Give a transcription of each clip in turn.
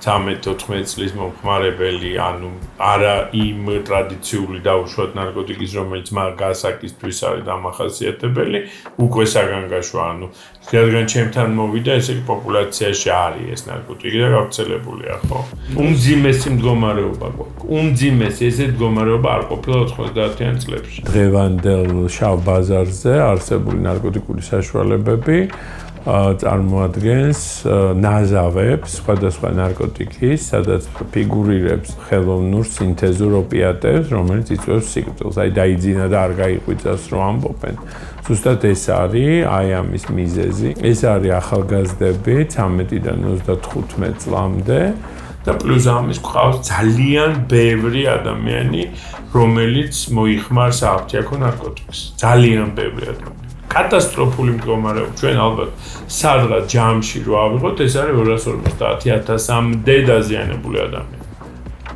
13-14 წლის მომხმარებელი, ანუ არა იმ ტრადიციული დაუშვათ ნარკოტიკის, რომელიც გასაკისთვის არის დამახასიათებელი, უკვე საგანგაშო, ანუ რადგან ჩემთან მოვიდა, ესე იგი პოპულაციაში არის ეს ნარკოტიკი და გავრცელებულია, ხო? უმძიმესი მდგომარეობა გვაქვს. უმძიმესი ესე მდგომარეობა არ ყოფილა 90-იან წლებში. დღევანდელ შავ ბაზარზე არსებული ნარკოტიკული საშუალებები წარმოადგენს ნაზავებს სხვადასხვა ნარკოტიკის, სადაც ფიგურირებს ხელოვნურ სინთეზურ ოპიატებს, რომელიც იწვევს სიკვდილს. აი დაიძინა და არ გაიყვიწას რომ ამბობენ. ზუსტად ეს არის აი ამის მიზეზი. ეს არის ახალგაზრდები 13-დან 35 წლამდე და პლუს ამის გვყავს ძალიან ბევრი ადამიანი, რომელიც მოიხმარს აფთიაქო ნარკოტიკს. ძალიან ბევრი ადამიანი. კატასტროფული მდგომარეობა. ჩვენ ალბათ სადღაც ჯამში რო ავიღოთ, ეს არის 250,000-მდე დაზიანებული ადამიანი.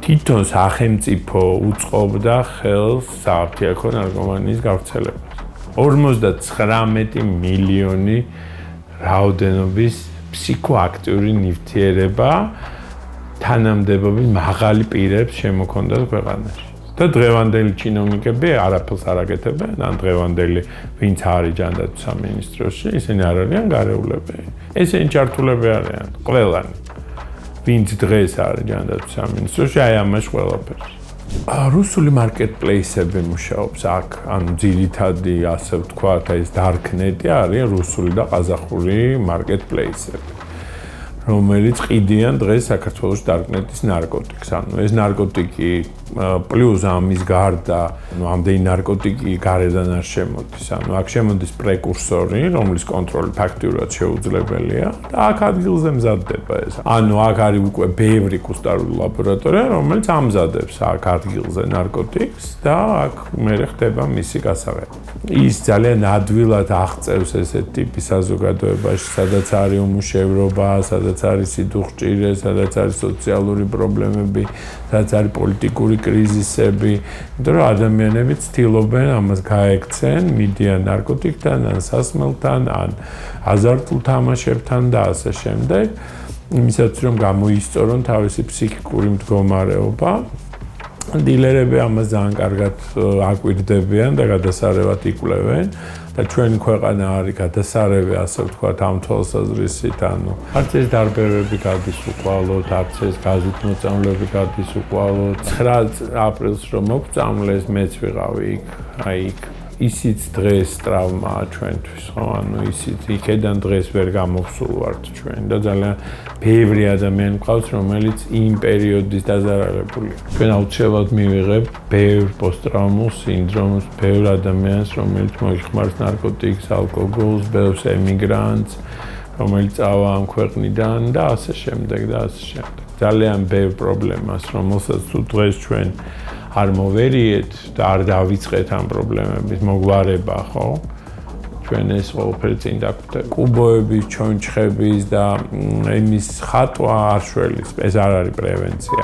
თვითონ სახელმწიფო უწყობდა ხელს საფთიაქო ნარკომანიის გავრცელებას. 59 მილიონი რაოდენობის ფსიქოაქტიური ნივთიერება თანამდებობის მაღალი პირებს შემოქონდათ ქვეყანაში. და დღევანდელი ჩინოვნიკები არაფერს არ აკეთებენ, ან დღევანდელი ვინც არის ჯანდაცვის სამინისტროში, ისინი არ არიან გარეულები. ესენი ჩართულები არიან, ყველანი. ვინც დღეს არის ჯანდაცვის სამინისტროში, აი ამაში ყველაფერს. რუსული მარკეტპლეისები მუშაობს აქ, ანუ ძირითადი, ასე ვთქვათ, ეს darknet-ი არის რუსული და ყაზახური მარკეტპლეისები. რომელიც ყიდიან დღეს საქართველოს darknet-ის ნარკოტიკს. ანუ ეს ნარკოტიკი პლუს ამის გარდა, ამდენი ნარკოტიკი გარედან არ შემოდის. ანუ აქ შემოდის პრეკურსორი, რომლის კონტროლი ფაქტიურად შეუძლებელია და აქ ადგილზე მზადდება ეს. ანუ აქ არის უკვე ბევრი კუსტარული ლაბორატორია, რომელიც ამზადებს აქ ადგილზე ნარკოტიკს და აქ მერე ხდება მისი გასაღები. ის ძალიან ადვილად აღწევს ესეთ ტიპის საზოგადოებაში, სადაც არის უმუშევრობა, სადაც არის სიდუხჭირე, სადაც არის სოციალური პრობლემები, სადაც არის პოლიტიკური კრიზისები, იმიტომ რომ ადამიანები ცდილობენ ამას გაექცენ, მიდიან ნარკოტიკთან, ან სასმელთან, ან აზარტულ თამაშებთან და ასე შემდეგ, იმისაც რომ გამოისწორონ თავისი ფსიქიკური მდგომარეობა. დილერები ამას ძალიან კარგად აკვირდებიან და გადასარევად იკვლევენ. და ჩვენი ქვეყანა არის გადასარევი, ასე ვთქვათ, ამ თვალსაზრისით, ანუ არც ეს დარბევები გადის უკვალოდ, არც ეს გაზით მოწამლები გადის უკვალოდ. 9 აპრილს რომ მოგწამლეს, მეც ვიყავი იქ, აი იქ. ისიც დღეს ტრავმაა ჩვენთვის, ხო? ანუ ისიც იქედან დღეს ვერ გამოვსულ ვართ ჩვენ და ძალიან ბევრი ადამიანი მყავს, რომელიც იმ პერიოდის დაზარალებულია. ჩვენ აუცილებლად მივიღებთ ბევრ პოსტტრავმულ სინდრომს, ბევრ ადამიანს, რომელიც მოიხმარს ნარკოტიკს, ალკოგოლს, ბევრს ემიგრანტს, რომელიც წავა ამ ქვეყნიდან და ასე შემდეგ და ასე შემდეგ. ძალიან ბევრ პრობლემას, რომელსაც თუ დღეს ჩვენ არ მოვერიეთ და არ დავიწყეთ ამ პრობლემების მოგვარება, ხო? ჩვენ ეს ყველაფერი წინ დაგვხვდება. კუბოების, ჩონჩხების და იმის ხატვა არ შველის. ეს არ არის პრევენცია.